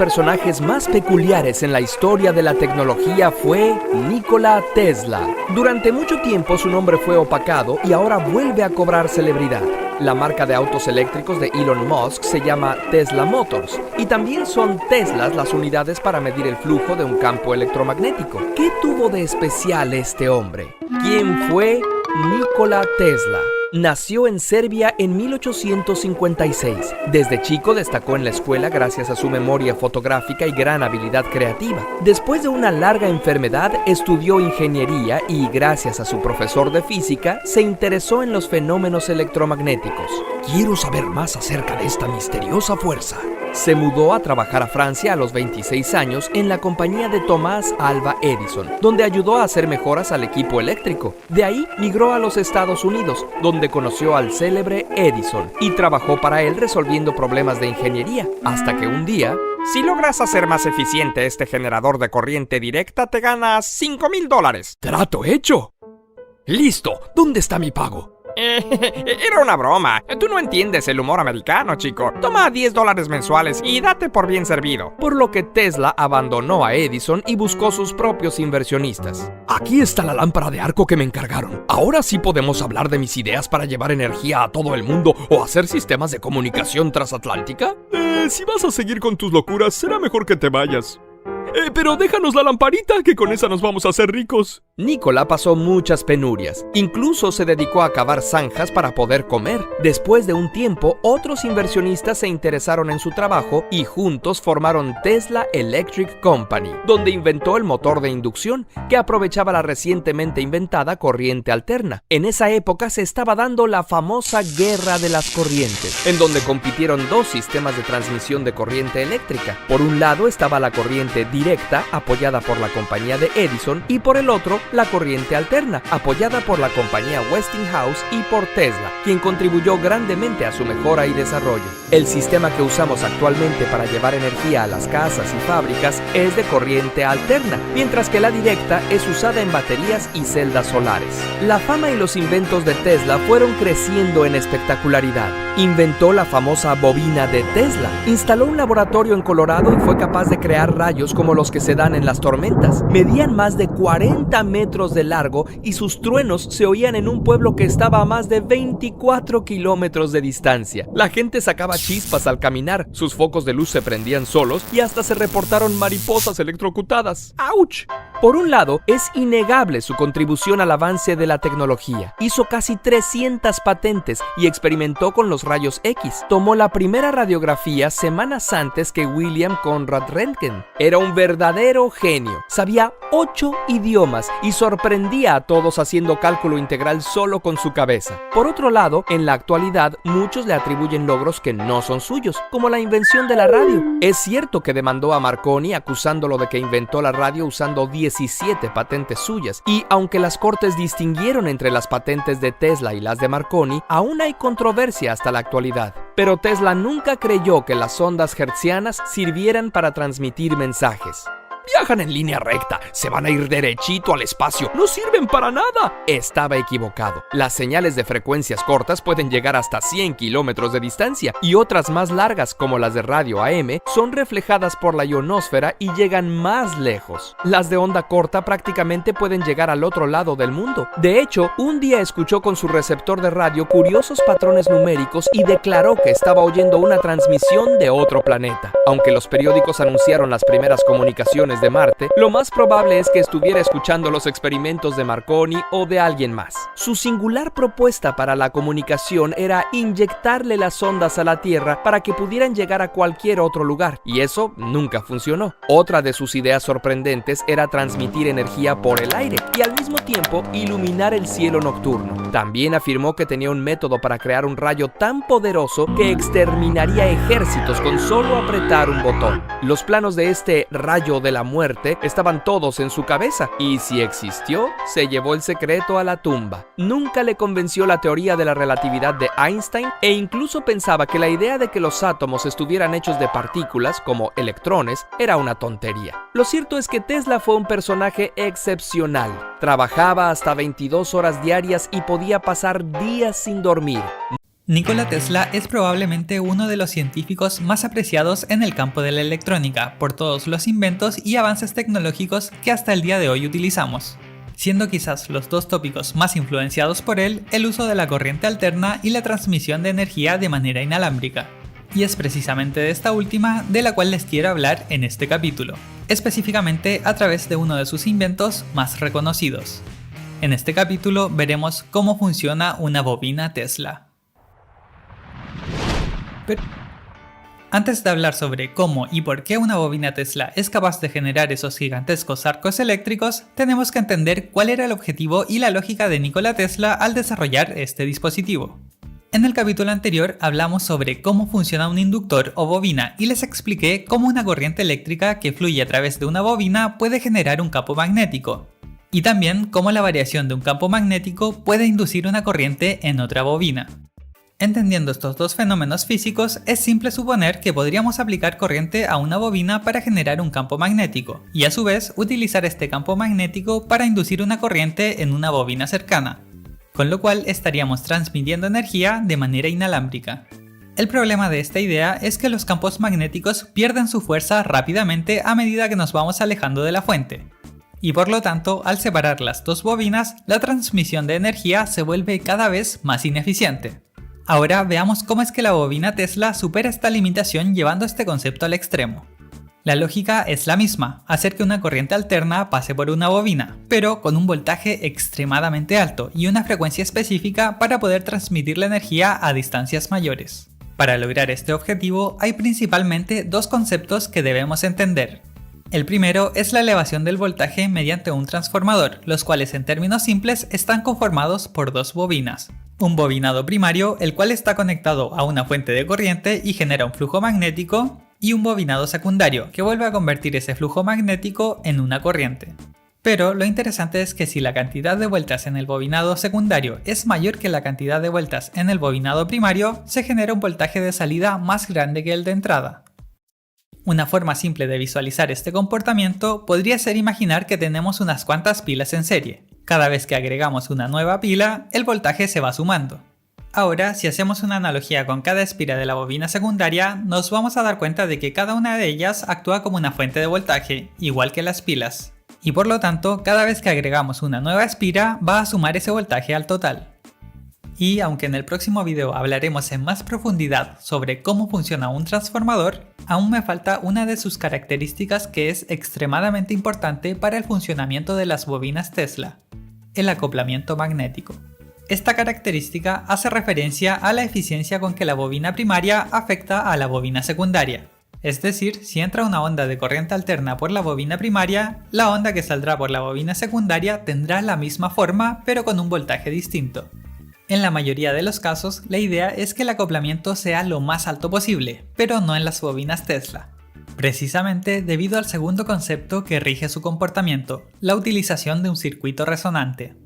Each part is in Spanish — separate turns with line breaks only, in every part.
personajes más peculiares en la historia de la tecnología fue Nikola Tesla. Durante mucho tiempo su nombre fue opacado y ahora vuelve a cobrar celebridad. La marca de autos eléctricos de Elon Musk se llama Tesla Motors y también son Teslas las unidades para medir el flujo de un campo electromagnético. ¿Qué tuvo de especial este hombre? ¿Quién fue Nikola Tesla? Nació en Serbia en 1856. Desde chico destacó en la escuela gracias a su memoria fotográfica y gran habilidad creativa. Después de una larga enfermedad, estudió ingeniería y, gracias a su profesor de física, se interesó en los fenómenos electromagnéticos. Quiero saber más acerca de esta misteriosa fuerza. Se mudó a trabajar a Francia a los 26 años en la compañía de Thomas Alva Edison, donde ayudó a hacer mejoras al equipo eléctrico. De ahí migró a los Estados Unidos, donde conoció al célebre Edison y trabajó para él resolviendo problemas de ingeniería, hasta que un día...
Si logras hacer más eficiente este generador de corriente directa, te ganas $5,000.
¡Trato hecho! ¡Listo! ¿Dónde está mi pago?
Era una broma. Tú no entiendes el humor americano, chico. Toma $10 mensuales y date por bien servido.
Por lo que Tesla abandonó a Edison y buscó sus propios inversionistas. Aquí está la lámpara de arco que me encargaron. Ahora sí podemos hablar de mis ideas para llevar energía a todo el mundo o hacer sistemas de comunicación transatlántica.
Si vas a seguir con tus locuras, será mejor que te vayas. Pero déjanos la lamparita, que con esa nos vamos a hacer ricos.
Nikola pasó muchas penurias. Incluso se dedicó a cavar zanjas para poder comer. Después de un tiempo, otros inversionistas se interesaron en su trabajo y juntos formaron Tesla Electric Company, donde inventó el motor de inducción que aprovechaba la recientemente inventada corriente alterna. En esa época se estaba dando la famosa guerra de las corrientes, en donde compitieron dos sistemas de transmisión de corriente eléctrica. Por un lado estaba la corriente directa, apoyada por la compañía de Edison, y por el otro, la corriente alterna, apoyada por la compañía Westinghouse y por Tesla, quien contribuyó grandemente a su mejora y desarrollo. El sistema que usamos actualmente para llevar energía a las casas y fábricas es de corriente alterna, mientras que la directa es usada en baterías y celdas solares. La fama y los inventos de Tesla fueron creciendo en espectacularidad. Inventó la famosa bobina de Tesla, instaló un laboratorio en Colorado y fue capaz de crear rayos como los que se dan en las tormentas. Medían más de 40 metros de largo y sus truenos se oían en un pueblo que estaba a más de 24 kilómetros de distancia. La gente sacaba chispas al caminar, sus focos de luz se prendían solos y hasta se reportaron mariposas electrocutadas. ¡Auch! Por un lado, es innegable su contribución al avance de la tecnología. Hizo casi 300 patentes y experimentó con los rayos X. Tomó la primera radiografía semanas antes que William Conrad Röntgen. Era un verdadero genio. Sabía 8 idiomas y sorprendía a todos haciendo cálculo integral solo con su cabeza. Por otro lado, en la actualidad, muchos le atribuyen logros que no son suyos, como la invención de la radio. Es cierto que demandó a Marconi acusándolo de que inventó la radio usando 17 patentes suyas, y aunque las cortes distinguieron entre las patentes de Tesla y las de Marconi, aún hay controversia hasta la actualidad. Pero Tesla nunca creyó que las ondas hertzianas sirvieran para transmitir mensajes.
Viajan en línea recta, se van a ir derechito al espacio, no sirven para nada.
Estaba equivocado. Las señales de frecuencias cortas pueden llegar hasta 100 kilómetros de distancia y otras más largas, como las de radio AM, son reflejadas por la ionosfera y llegan más lejos. Las de onda corta prácticamente pueden llegar al otro lado del mundo. De hecho, un día escuchó con su receptor de radio curiosos patrones numéricos y declaró que estaba oyendo una transmisión de otro planeta. Aunque los periódicos anunciaron las primeras comunicaciones de Marte, lo más probable es que estuviera escuchando los experimentos de Marconi o de alguien más. Su singular propuesta para la comunicación era inyectarle las ondas a la Tierra para que pudieran llegar a cualquier otro lugar, y eso nunca funcionó. Otra de sus ideas sorprendentes era transmitir energía por el aire y al mismo tiempo iluminar el cielo nocturno. También afirmó que tenía un método para crear un rayo tan poderoso que exterminaría ejércitos con solo apretar un botón. Los planos de este rayo de la muerte estaban todos en su cabeza, y si existió, se llevó el secreto a la tumba. Nunca le convenció la teoría de la relatividad de Einstein e incluso pensaba que la idea de que los átomos estuvieran hechos de partículas, como electrones, era una tontería. Lo cierto es que Tesla fue un personaje excepcional. Trabajaba hasta 22 horas diarias y podía pasar días sin dormir.
Nikola Tesla es probablemente uno de los científicos más apreciados en el campo de la electrónica por todos los inventos y avances tecnológicos que hasta el día de hoy utilizamos, siendo quizás los dos tópicos más influenciados por él el uso de la corriente alterna y la transmisión de energía de manera inalámbrica. Y es precisamente de esta última de la cual les quiero hablar en este capítulo, específicamente a través de uno de sus inventos más reconocidos. En este capítulo veremos cómo funciona una bobina Tesla. Pero antes de hablar sobre cómo y por qué una bobina Tesla es capaz de generar esos gigantescos arcos eléctricos, tenemos que entender cuál era el objetivo y la lógica de Nikola Tesla al desarrollar este dispositivo. En el capítulo anterior hablamos sobre cómo funciona un inductor o bobina y les expliqué cómo una corriente eléctrica que fluye a través de una bobina puede generar un campo magnético, y también cómo la variación de un campo magnético puede inducir una corriente en otra bobina. Entendiendo estos dos fenómenos físicos, es simple suponer que podríamos aplicar corriente a una bobina para generar un campo magnético, y a su vez utilizar este campo magnético para inducir una corriente en una bobina cercana, con lo cual estaríamos transmitiendo energía de manera inalámbrica. El problema de esta idea es que los campos magnéticos pierden su fuerza rápidamente a medida que nos vamos alejando de la fuente, y por lo tanto, al separar las dos bobinas, la transmisión de energía se vuelve cada vez más ineficiente. Ahora veamos cómo es que la bobina Tesla supera esta limitación llevando este concepto al extremo. La lógica es la misma, hacer que una corriente alterna pase por una bobina, pero con un voltaje extremadamente alto y una frecuencia específica para poder transmitir la energía a distancias mayores. Para lograr este objetivo hay principalmente dos conceptos que debemos entender. El primero es la elevación del voltaje mediante un transformador, los cuales en términos simples están conformados por dos bobinas. Un bobinado primario, el cual está conectado a una fuente de corriente y genera un flujo magnético, y un bobinado secundario, que vuelve a convertir ese flujo magnético en una corriente. Pero lo interesante es que si la cantidad de vueltas en el bobinado secundario es mayor que la cantidad de vueltas en el bobinado primario, se genera un voltaje de salida más grande que el de entrada. Una forma simple de visualizar este comportamiento podría ser imaginar que tenemos unas cuantas pilas en serie. Cada vez que agregamos una nueva pila, el voltaje se va sumando. Ahora, si hacemos una analogía con cada espira de la bobina secundaria, nos vamos a dar cuenta de que cada una de ellas actúa como una fuente de voltaje, igual que las pilas. Y por lo tanto, cada vez que agregamos una nueva espira, va a sumar ese voltaje al total. Y aunque en el próximo video hablaremos en más profundidad sobre cómo funciona un transformador, aún me falta una de sus características que es extremadamente importante para el funcionamiento de las bobinas Tesla: el acoplamiento magnético. Esta característica hace referencia a la eficiencia con que la bobina primaria afecta a la bobina secundaria. Es decir, si entra una onda de corriente alterna por la bobina primaria, la onda que saldrá por la bobina secundaria tendrá la misma forma pero con un voltaje distinto. En la mayoría de los casos, la idea es que el acoplamiento sea lo más alto posible, pero no en las bobinas Tesla. Precisamente debido al segundo concepto que rige su comportamiento, la utilización de un circuito resonante.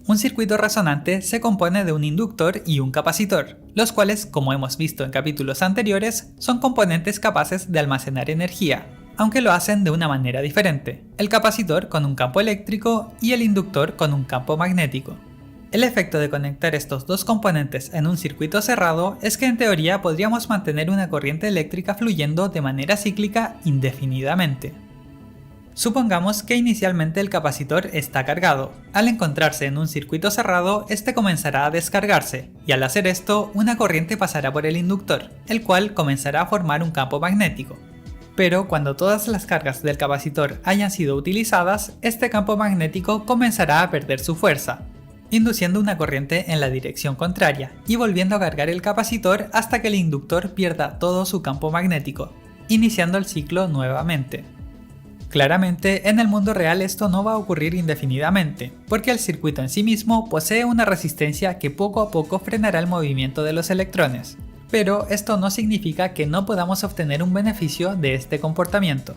Un circuito resonante se compone de un inductor y un capacitor, los cuales, como hemos visto en capítulos anteriores, son componentes capaces de almacenar energía, aunque lo hacen de una manera diferente, el capacitor con un campo eléctrico y el inductor con un campo magnético. El efecto de conectar estos dos componentes en un circuito cerrado es que en teoría podríamos mantener una corriente eléctrica fluyendo de manera cíclica indefinidamente. Supongamos que inicialmente el capacitor está cargado. Al encontrarse en un circuito cerrado, este comenzará a descargarse, y al hacer esto, una corriente pasará por el inductor, el cual comenzará a formar un campo magnético. Pero cuando todas las cargas del capacitor hayan sido utilizadas, este campo magnético comenzará a perder su fuerza, induciendo una corriente en la dirección contraria y volviendo a cargar el capacitor hasta que el inductor pierda todo su campo magnético, iniciando el ciclo nuevamente. Claramente, en el mundo real esto no va a ocurrir indefinidamente, porque el circuito en sí mismo posee una resistencia que poco a poco frenará el movimiento de los electrones, pero esto no significa que no podamos obtener un beneficio de este comportamiento.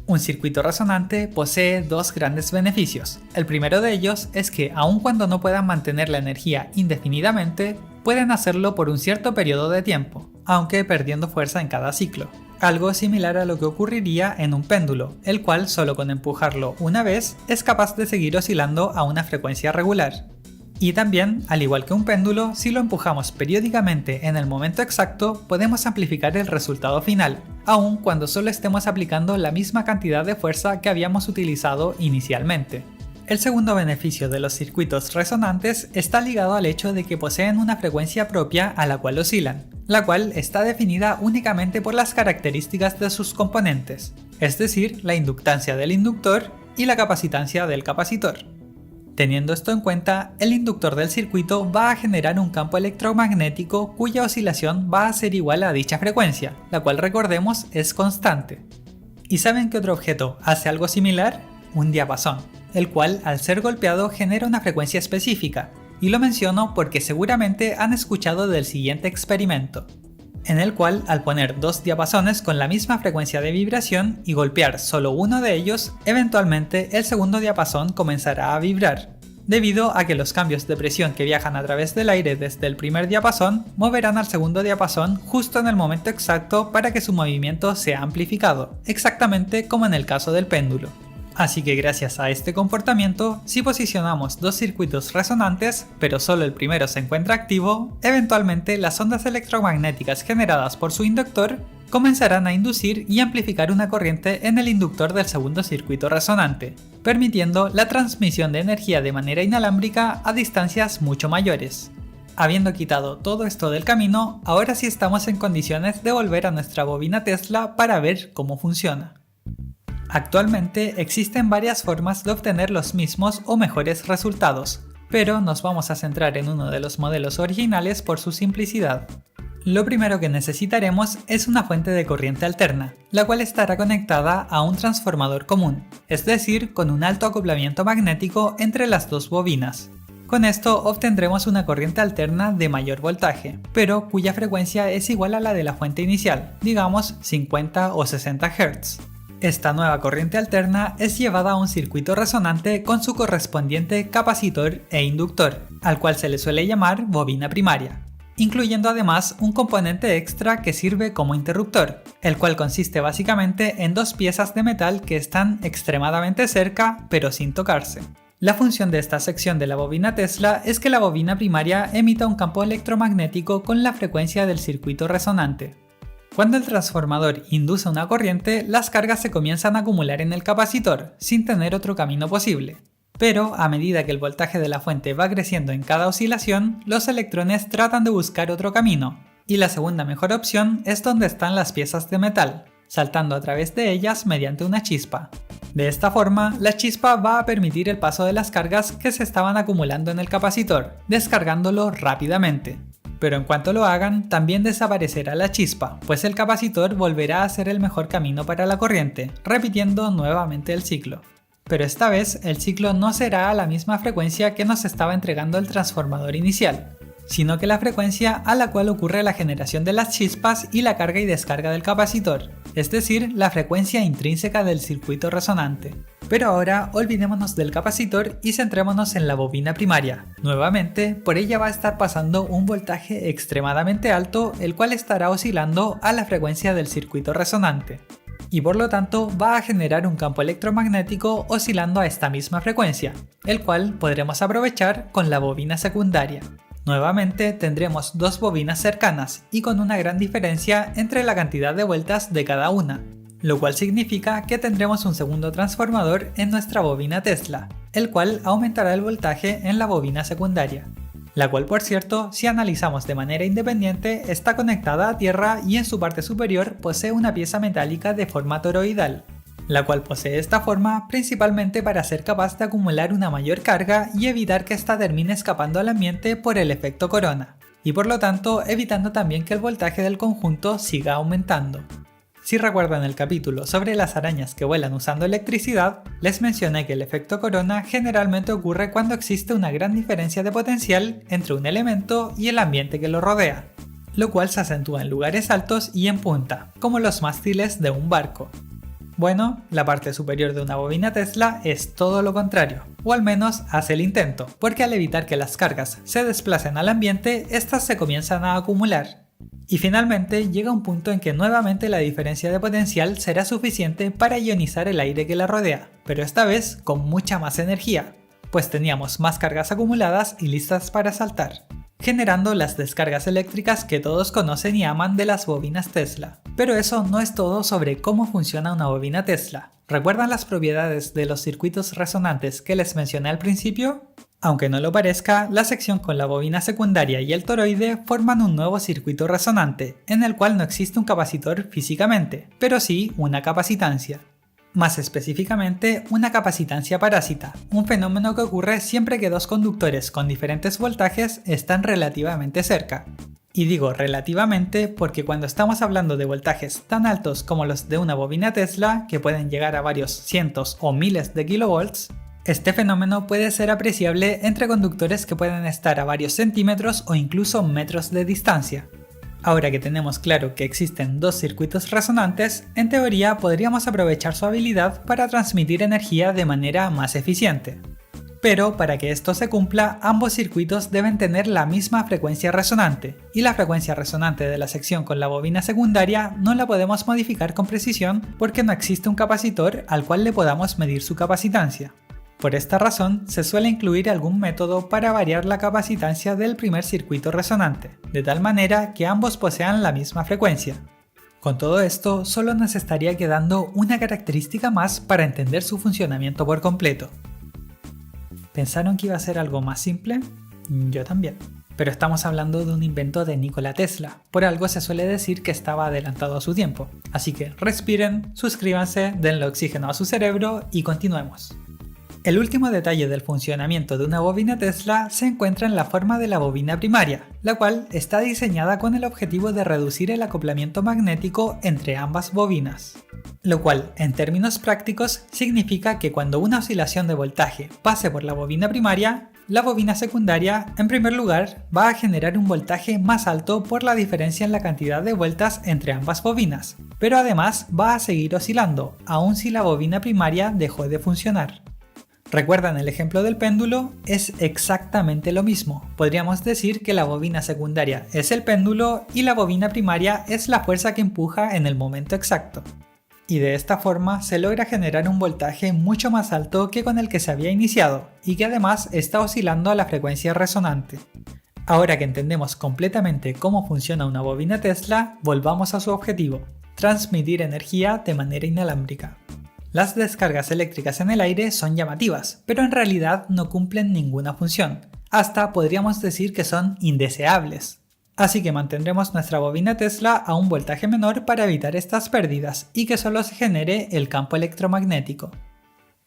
Un circuito resonante posee dos grandes beneficios. El primero de ellos es que, aun cuando no puedan mantener la energía indefinidamente, pueden hacerlo por un cierto periodo de tiempo, aunque perdiendo fuerza en cada ciclo. Algo similar a lo que ocurriría en un péndulo, el cual solo con empujarlo una vez es capaz de seguir oscilando a una frecuencia regular. Y también, al igual que un péndulo, si lo empujamos periódicamente en el momento exacto, podemos amplificar el resultado final, aun cuando solo estemos aplicando la misma cantidad de fuerza que habíamos utilizado inicialmente. El segundo beneficio de los circuitos resonantes está ligado al hecho de que poseen una frecuencia propia a la cual oscilan, la cual está definida únicamente por las características de sus componentes, es decir, la inductancia del inductor y la capacitancia del capacitor. Teniendo esto en cuenta, el inductor del circuito va a generar un campo electromagnético cuya oscilación va a ser igual a dicha frecuencia, la cual recordemos es constante. ¿Y saben qué otro objeto hace algo similar? Un diapasón, el cual al ser golpeado genera una frecuencia específica, y lo menciono porque seguramente han escuchado del siguiente experimento, en el cual al poner dos diapasones con la misma frecuencia de vibración y golpear solo uno de ellos, eventualmente el segundo diapasón comenzará a vibrar, debido a que los cambios de presión que viajan a través del aire desde el primer diapasón moverán al segundo diapasón justo en el momento exacto para que su movimiento sea amplificado, exactamente como en el caso del péndulo. Así que gracias a este comportamiento, si posicionamos dos circuitos resonantes, pero solo el primero se encuentra activo, eventualmente las ondas electromagnéticas generadas por su inductor comenzarán a inducir y amplificar una corriente en el inductor del segundo circuito resonante, permitiendo la transmisión de energía de manera inalámbrica a distancias mucho mayores. Habiendo quitado todo esto del camino, ahora sí estamos en condiciones de volver a nuestra bobina Tesla para ver cómo funciona. Actualmente existen varias formas de obtener los mismos o mejores resultados, pero nos vamos a centrar en uno de los modelos originales por su simplicidad. Lo primero que necesitaremos es una fuente de corriente alterna, la cual estará conectada a un transformador común, es decir, con un alto acoplamiento magnético entre las dos bobinas. Con esto obtendremos una corriente alterna de mayor voltaje, pero cuya frecuencia es igual a la de la fuente inicial, digamos 50 o 60 Hz. Esta nueva corriente alterna es llevada a un circuito resonante con su correspondiente capacitor e inductor, al cual se le suele llamar bobina primaria, incluyendo además un componente extra que sirve como interruptor, el cual consiste básicamente en dos piezas de metal que están extremadamente cerca pero sin tocarse. La función de esta sección de la bobina Tesla es que la bobina primaria emita un campo electromagnético con la frecuencia del circuito resonante. Cuando el transformador induce una corriente, las cargas se comienzan a acumular en el capacitor, sin tener otro camino posible. Pero, a medida que el voltaje de la fuente va creciendo en cada oscilación, los electrones tratan de buscar otro camino, y la segunda mejor opción es donde están las piezas de metal, saltando a través de ellas mediante una chispa. De esta forma, la chispa va a permitir el paso de las cargas que se estaban acumulando en el capacitor, descargándolo rápidamente. Pero en cuanto lo hagan, también desaparecerá la chispa, pues el capacitor volverá a ser el mejor camino para la corriente, repitiendo nuevamente el ciclo. Pero esta vez el ciclo no será a la misma frecuencia que nos estaba entregando el transformador inicial, sino que la frecuencia a la cual ocurre la generación de las chispas y la carga y descarga del capacitor, es decir, la frecuencia intrínseca del circuito resonante. Pero ahora olvidémonos del capacitor y centrémonos en la bobina primaria. Nuevamente, por ella va a estar pasando un voltaje extremadamente alto, el cual estará oscilando a la frecuencia del circuito resonante, y por lo tanto va a generar un campo electromagnético oscilando a esta misma frecuencia, el cual podremos aprovechar con la bobina secundaria. Nuevamente tendremos dos bobinas cercanas y con una gran diferencia entre la cantidad de vueltas de cada una, lo cual significa que tendremos un segundo transformador en nuestra bobina Tesla, el cual aumentará el voltaje en la bobina secundaria, la cual por cierto, si analizamos de manera independiente, está conectada a tierra y en su parte superior posee una pieza metálica de forma toroidal, la cual posee esta forma principalmente para ser capaz de acumular una mayor carga y evitar que ésta termine escapando al ambiente por el efecto corona, y por lo tanto evitando también que el voltaje del conjunto siga aumentando. Si recuerdan el capítulo sobre las arañas que vuelan usando electricidad, les mencioné que el efecto corona generalmente ocurre cuando existe una gran diferencia de potencial entre un elemento y el ambiente que lo rodea, lo cual se acentúa en lugares altos y en punta, como los mástiles de un barco. Bueno, la parte superior de una bobina Tesla es todo lo contrario, o al menos hace el intento, porque al evitar que las cargas se desplacen al ambiente, estas se comienzan a acumular. Y finalmente llega un punto en que nuevamente la diferencia de potencial será suficiente para ionizar el aire que la rodea, pero esta vez con mucha más energía, pues teníamos más cargas acumuladas y listas para saltar, generando las descargas eléctricas que todos conocen y aman de las bobinas Tesla. Pero eso no es todo sobre cómo funciona una bobina Tesla. ¿Recuerdan las propiedades de los circuitos resonantes que les mencioné al principio? Aunque no lo parezca, la sección con la bobina secundaria y el toroide forman un nuevo circuito resonante, en el cual no existe un capacitor físicamente, pero sí una capacitancia. Más específicamente, una capacitancia parásita, un fenómeno que ocurre siempre que dos conductores con diferentes voltajes están relativamente cerca. Y digo relativamente porque cuando estamos hablando de voltajes tan altos como los de una bobina Tesla, que pueden llegar a varios cientos o miles de kilovolts, este fenómeno puede ser apreciable entre conductores que pueden estar a varios centímetros o incluso metros de distancia. Ahora que tenemos claro que existen dos circuitos resonantes, en teoría podríamos aprovechar su habilidad para transmitir energía de manera más eficiente. Pero para que esto se cumpla, ambos circuitos deben tener la misma frecuencia resonante, y la frecuencia resonante de la sección con la bobina secundaria no la podemos modificar con precisión porque no existe un capacitor al cual le podamos medir su capacitancia. Por esta razón, se suele incluir algún método para variar la capacitancia del primer circuito resonante, de tal manera que ambos posean la misma frecuencia. Con todo esto, solo nos estaría quedando una característica más para entender su funcionamiento por completo. ¿Pensaron que iba a ser algo más simple? Yo también. Pero estamos hablando de un invento de Nikola Tesla. Por algo se suele decir que estaba adelantado a su tiempo. Así que respiren, suscríbanse, denle oxígeno a su cerebro y continuemos. El último detalle del funcionamiento de una bobina Tesla se encuentra en la forma de la bobina primaria, la cual está diseñada con el objetivo de reducir el acoplamiento magnético entre ambas bobinas. Lo cual, en términos prácticos, significa que cuando una oscilación de voltaje pase por la bobina primaria, la bobina secundaria, en primer lugar, va a generar un voltaje más alto por la diferencia en la cantidad de vueltas entre ambas bobinas, pero además va a seguir oscilando, aun si la bobina primaria dejó de funcionar. ¿Recuerdan el ejemplo del péndulo? Es exactamente lo mismo. Podríamos decir que la bobina secundaria es el péndulo y la bobina primaria es la fuerza que empuja en el momento exacto. Y de esta forma se logra generar un voltaje mucho más alto que con el que se había iniciado y que además está oscilando a la frecuencia resonante. Ahora que entendemos completamente cómo funciona una bobina Tesla, volvamos a su objetivo: transmitir energía de manera inalámbrica. Las descargas eléctricas en el aire son llamativas, pero en realidad no cumplen ninguna función. Hasta podríamos decir que son indeseables. Así que mantendremos nuestra bobina Tesla a un voltaje menor para evitar estas pérdidas y que solo se genere el campo electromagnético.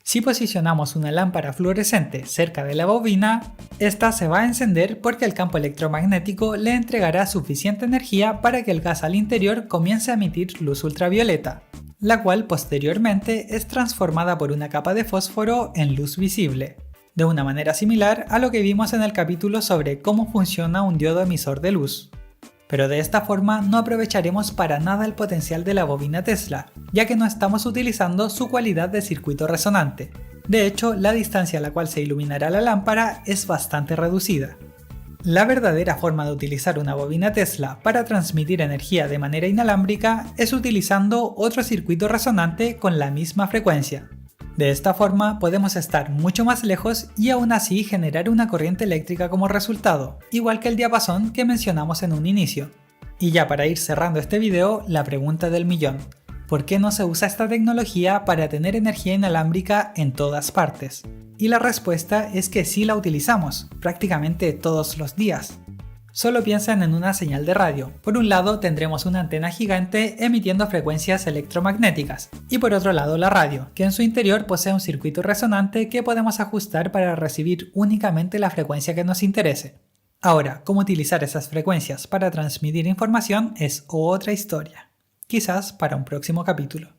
Si posicionamos una lámpara fluorescente cerca de la bobina, esta se va a encender porque el campo electromagnético le entregará suficiente energía para que el gas al interior comience a emitir luz ultravioleta, la cual posteriormente es transformada por una capa de fósforo en luz visible, de una manera similar a lo que vimos en el capítulo sobre cómo funciona un diodo emisor de luz. Pero de esta forma no aprovecharemos para nada el potencial de la bobina Tesla, ya que no estamos utilizando su cualidad de circuito resonante. De hecho, la distancia a la cual se iluminará la lámpara es bastante reducida. La verdadera forma de utilizar una bobina Tesla para transmitir energía de manera inalámbrica es utilizando otro circuito resonante con la misma frecuencia. De esta forma podemos estar mucho más lejos y aún así generar una corriente eléctrica como resultado, igual que el diapasón que mencionamos en un inicio. Y ya para ir cerrando este video, la pregunta del millón: ¿por qué no se usa esta tecnología para tener energía inalámbrica en todas partes? Y la respuesta es que sí la utilizamos, prácticamente todos los días. Solo piensan en una señal de radio. Por un lado tendremos una antena gigante emitiendo frecuencias electromagnéticas, y por otro lado la radio, que en su interior posee un circuito resonante que podemos ajustar para recibir únicamente la frecuencia que nos interese. Ahora, cómo utilizar esas frecuencias para transmitir información es otra historia, quizás para un próximo capítulo.